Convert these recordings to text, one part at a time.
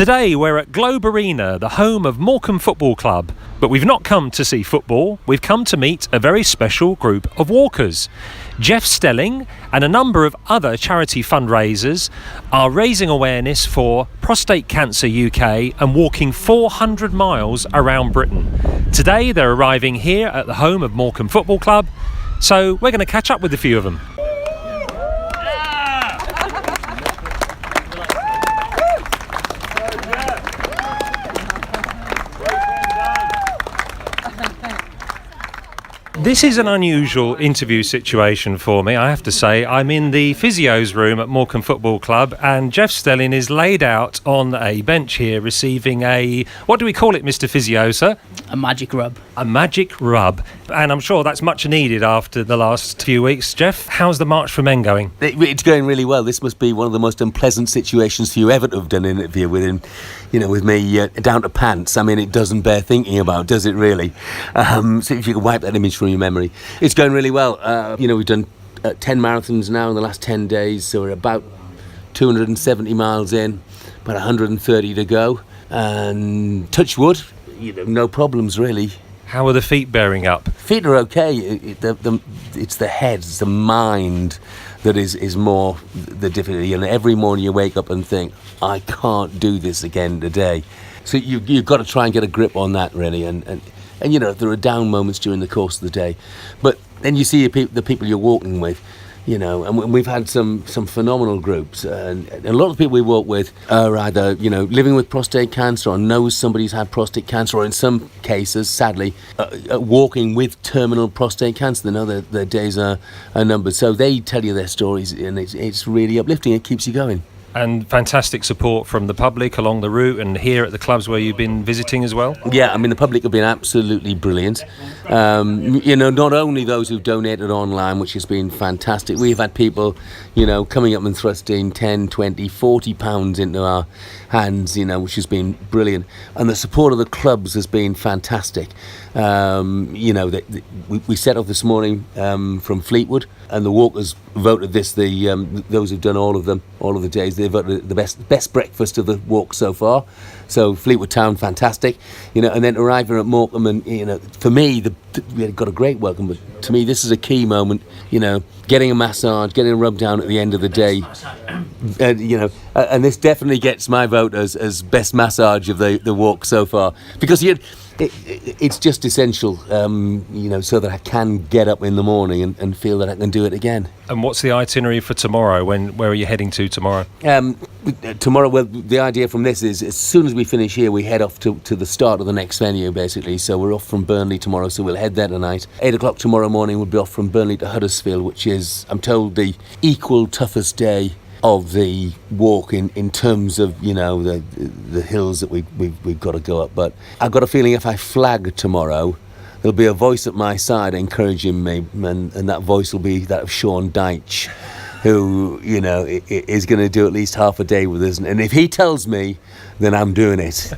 Today we're at Globe Arena, the home of Morecambe Football Club. But we've not come to see football, we've come to meet a very special group of walkers. Jeff Stelling and a number of other charity fundraisers are raising awareness for Prostate Cancer UK and walking 400 miles around Britain. Today they're arriving here at the home of Morecambe Football Club, so we're going to catch up with a few of them. This is an unusual interview situation for me, I have to say. I'm in the physio's room at Morecambe Football Club and Jeff Stelling is laid out on a bench here receiving a, what do we call it, Mr. Physio, sir? A magic rub. A magic rub. And I'm sure that's much needed after the last few weeks. Jeff, how's the March for Men going? It's going really well. This must be one of the most unpleasant situations for you ever to have done an interview with him, with me down to pants. I mean, it doesn't bear thinking about, does it really? So if you could wipe that image from your memory. It's going really well. We've done 10 marathons now in the last 10 days, so we're about 270 miles in, about 130 to go, and touch wood, no problems really. How are the feet bearing up? Feet are okay. It's the head, it's the mind that is more the difficulty. And every morning you wake up and think, I can't do this again today. So you've got to try and get a grip on that really. And there are down moments during the course of the day, but then you see the people you're walking with, and we've had some phenomenal groups, and a lot of people we walk with are either living with prostate cancer or knows somebody's had prostate cancer, or in some cases sadly walking with terminal prostate cancer. They know their days are numbered, so they tell you their stories, and it's really uplifting. It keeps you going. And fantastic support from the public along the route and here at the clubs where you've been visiting as well? Yeah, I mean, the public have been absolutely brilliant. Not only those who've donated online, which has been fantastic. We've had people, coming up and thrusting 10, 20, 40 pounds into our hands, which has been brilliant. And the support of the clubs has been fantastic. We set off this morning from Fleetwood, and the walkers voted this, those who've done all of the days, they voted the best breakfast of the walk so far. So Fleetwood Town, fantastic, and then arriving at Morecambe, and for me, we got a great welcome, but to me this is a key moment, getting a massage, getting a rub down at the end of the day, and this definitely gets my vote as best massage of the walk so far, because it's just essential, so that I can get up in the morning and feel that I can do it again. And what's the itinerary for tomorrow? Where are you heading to tomorrow? Tomorrow, well, the idea from this is as soon as we finish here, we head off to the start of the next venue, basically. So we're off from Burnley tomorrow, so we'll head there tonight. 8 o'clock tomorrow morning, we'll be off from Burnley to Huddersfield, which is, I'm told, the equal toughest day of the walk in terms of the hills that we've got to go up. But I've got a feeling if I flag tomorrow, there'll be a voice at my side encouraging me, and that voice will be that of Sean Dyche, who is going to do at least half a day with us, and if he tells me, then I'm doing it.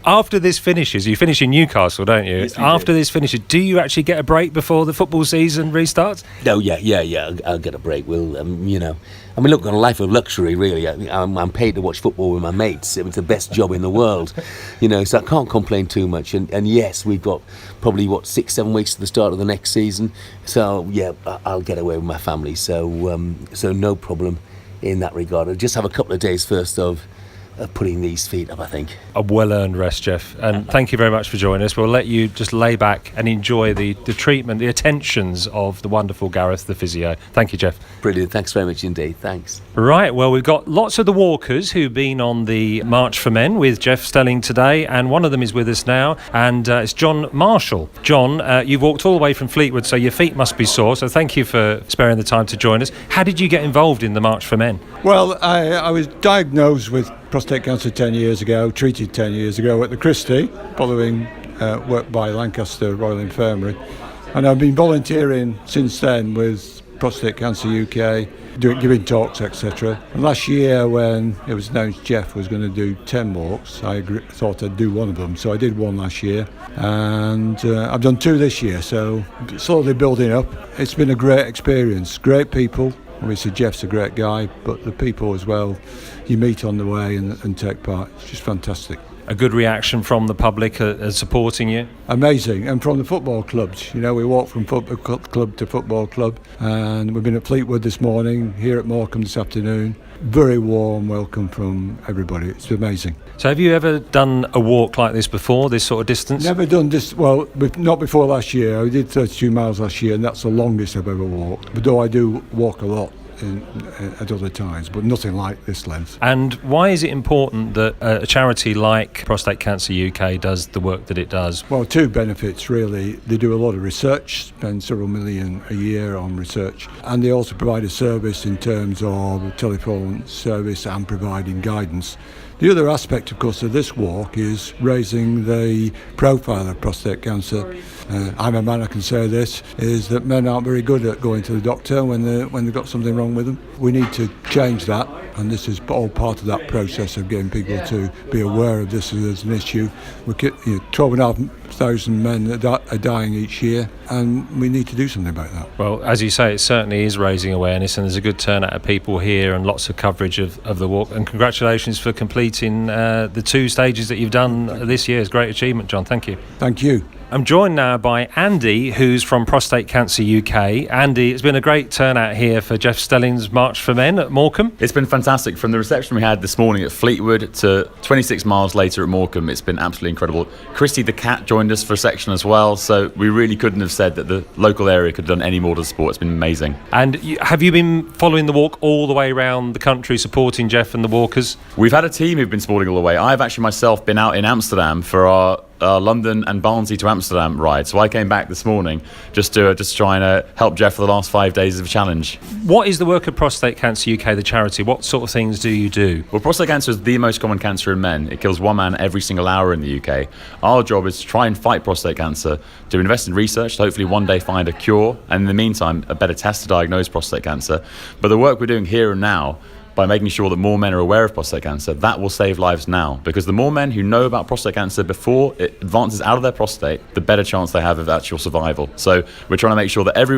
After this finishes, you finish in Newcastle, don't you? Yes, After this finishes, do you actually get a break before the football season restarts? No, yeah. I'll get a break. We'll, look, on a life of luxury, really. I'm paid to watch football with my mates. It's the best job in the world, so I can't complain too much. And yes, we've got probably 6-7 weeks to the start of the next season. So yeah, I'll get away with my family. So no problem in that regard. I'll just have a couple of days first of putting these feet up, I think. A well-earned rest, Jeff, and thank you very much for joining us. We'll let you just lay back and enjoy the treatment, the attentions of the wonderful Gareth, the physio. Thank you, Jeff. Brilliant, thanks very much indeed, thanks. Right, well, we've got lots of the walkers who've been on the March for Men with Jeff Stelling today, and one of them is with us now, and it's John Marshall. John, you've walked all the way from Fleetwood, so your feet must be sore, so thank you for sparing the time to join us. How did you get involved in the March for Men? Well, I was diagnosed with prostate cancer 10 years ago, treated 10 years ago at the Christie, following work by Lancaster Royal Infirmary. And I've been volunteering since then with Prostate Cancer UK, giving talks, etc. And last year, when it was announced Jeff was going to do 10 walks, I thought I'd do one of them. So I did one last year, and I've done 2 this year, so slowly building up. It's been a great experience, great people, Obviously Jeff's a great guy, but the people as well you meet on the way and take part, it's just fantastic. A good reaction from the public supporting you? Amazing, and from the football clubs. You know, we walk from football club to football club, and we've been at Fleetwood this morning, here at Morecambe this afternoon. Very warm welcome from everybody. It's amazing. So have you ever done a walk like this before, this sort of distance? Never done this, well, not before last year. I did 32 miles last year, and that's the longest I've ever walked. But though I do walk a lot at other times, but nothing like this length. And why is it important that a charity like Prostate Cancer UK does the work that it does? Well, two benefits really. They do a lot of research, spend several million a year on research, and they also provide a service in terms of telephone service and providing guidance. The other aspect, of course, of this walk is raising the profile of prostate cancer. I'm a man, I can say this, is that men aren't very good at going to the doctor when they've got something wrong with them. We need to change that, and this is all part of that process of getting people to be aware of this as an issue. 12,500 men are dying each year, and we need to do something about that. Well, as you say, it certainly is raising awareness, and there's a good turnout of people here and lots of coverage of the walk. And congratulations for completing the 2 stages that you've done this year. It's a great achievement, John. Thank you. Thank you. I'm joined now by Andy, who's from Prostate Cancer UK. Andy, it's been a great turnout here for Jeff Stelling's March for Men at Morecambe. It's been fantastic. From the reception we had this morning at Fleetwood to 26 miles later at Morecambe, it's been absolutely incredible. Christy the cat joined us for a section as well, so we really couldn't have said that the local area could have done any more to support. It's been amazing. And have you been following the walk all the way around the country, supporting Jeff and the walkers? We've had a team who've been supporting all the way. I've actually myself been out in Amsterdam for our London and Barnsley to Amsterdam ride, so I came back this morning just trying to help Jeff for the last 5 days of a challenge. What is the work of Prostate Cancer UK, the charity? What sort of things do you do? Well, prostate cancer is the most common cancer in men. It kills 1 man every single hour in the UK. Our job is to try and fight prostate cancer, to invest in research, to hopefully one day find a cure, and in the meantime a better test to diagnose prostate cancer. But the work we're doing here and now, by making sure that more men are aware of prostate cancer, that will save lives now. Because the more men who know about prostate cancer before it advances out of their prostate, the better chance they have of actual survival. So we're trying to make sure that every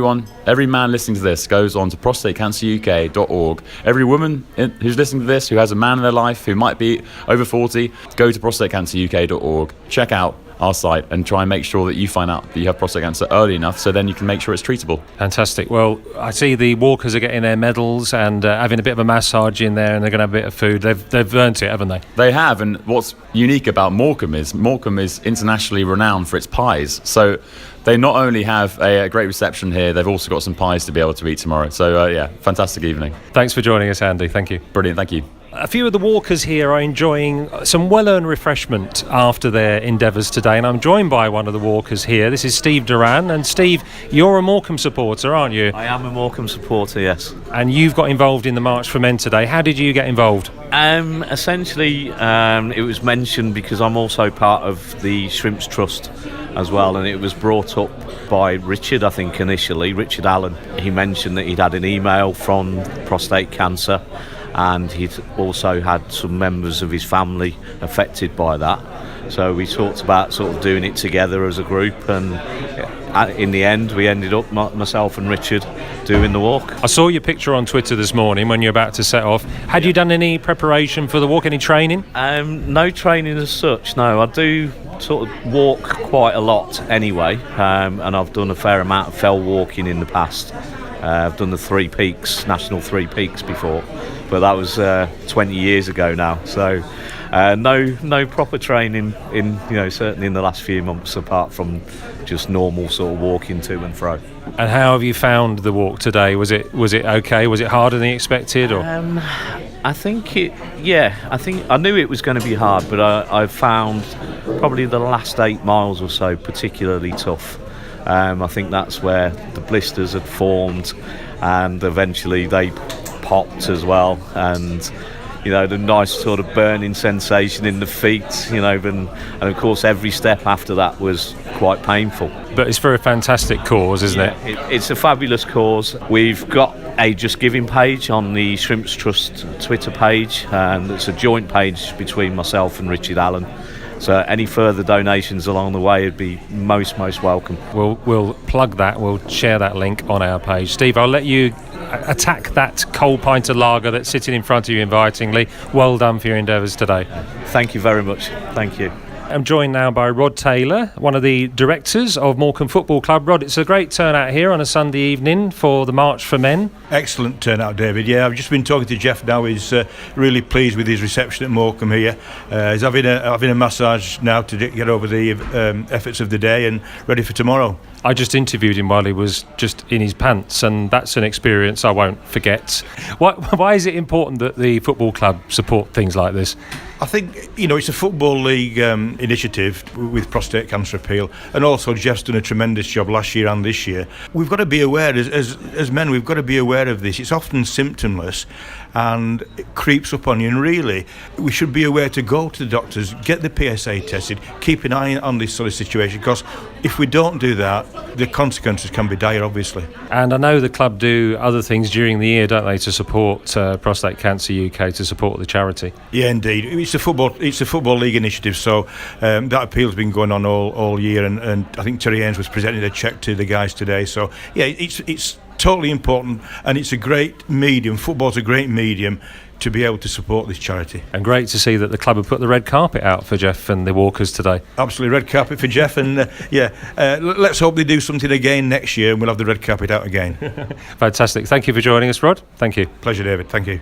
man listening to this goes on to prostatecanceruk.org. Every woman who's listening to this, who has a man in their life who might be over 40, go to prostatecanceruk.org, check out our site and try and make sure that you find out that you have prostate cancer early enough, so then you can make sure it's treatable. Fantastic. Well, I see the walkers are getting their medals and having a bit of a massage in there, and they're going to have a bit of food. They've earned it, haven't they? They have, and what's unique about Morecambe is internationally renowned for its pies. So they not only have a great reception here, they've also got some pies to be able to eat tomorrow. So fantastic evening. Thanks for joining us, Andy. Thank you. Brilliant, thank you. A few of the walkers here are enjoying some well-earned refreshment after their endeavours today, and I'm joined by one of the walkers here. This is Steve Duran, and Steve, you're a Morecambe supporter, aren't you? I am a Morecambe supporter, yes. And you've got involved in the March for Men today. How did you get involved? Essentially, it was mentioned because I'm also part of the Shrimps Trust as well, and it was brought up by Richard, I think initially, Richard Allen. He mentioned that he'd had an email from prostate cancer, and he'd also had some members of his family affected by that. So we talked about sort of doing it together as a group, and in the end we ended up, myself and Richard, doing the walk. I saw your picture on Twitter this morning when you're about to set off. Had you done any preparation for the walk, any training? No training as such, no. I do sort of walk quite a lot anyway, and I've done a fair amount of fell walking in the past. I've done the Three Peaks, National Three Peaks before, but that was 20 years ago now. So no proper training in, certainly in the last few months, apart from just normal sort of walking to and fro. And how have you found the walk today? Was it okay? Was it harder than you expected? Or? I think I knew it was going to be hard, but I found probably the last 8 miles or so particularly tough. I think that's where the blisters had formed, and eventually they popped as well, and the nice sort of burning sensation in the feet, and of course every step after that was quite painful. But it's for a fantastic cause, isn't it? It's a fabulous cause. We've got a Just Giving page on the Shrimps Trust Twitter page, and it's a joint page between myself and Richard Allen. So any further donations along the way would be most welcome. We'll plug that. We'll share that link on our page. Steve, I'll let you attack that cold pint of lager that's sitting in front of you invitingly. Well done for your endeavours today. Thank you very much. Thank you. I'm joined now by Rod Taylor, one of the directors of Morecambe Football Club. Rod, it's a great turnout here on a Sunday evening for the March for Men. Excellent turnout, David. Yeah, I've just been talking to Jeff now. He's really pleased with his reception at Morecambe here. He's having a massage now to get over the efforts of the day and ready for tomorrow. I just interviewed him while he was just in his pants, and that's an experience I won't forget. Why is it important that the football club support things like this? I think, it's a Football League initiative with prostate cancer appeal, and also Jeff's done a tremendous job last year and this year. We've got to be aware, as men, we've got to be aware of this. It's often symptomless and it creeps up on you, and really we should be aware to go to the doctors, get the PSA tested, keep an eye on this sort of situation, because if we don't do that, the consequences can be dire, obviously. And I know the club do other things during the year, don't they, to support Prostate Cancer UK, to support the charity? Yeah, indeed. It's a Football League initiative, so that appeal's been going on all year, and I think Terry Haynes was presenting a cheque to the guys today. So yeah, it's totally important, and it's a great medium. Football's a great medium to be able to support this charity. And great to see that the club have put the red carpet out for Jeff and the walkers today. Absolutely, red carpet for Jeff, and let's hope they do something again next year and we'll have the red carpet out again. Fantastic. Thank you for joining us, Rod. Thank you. Pleasure, David. Thank you.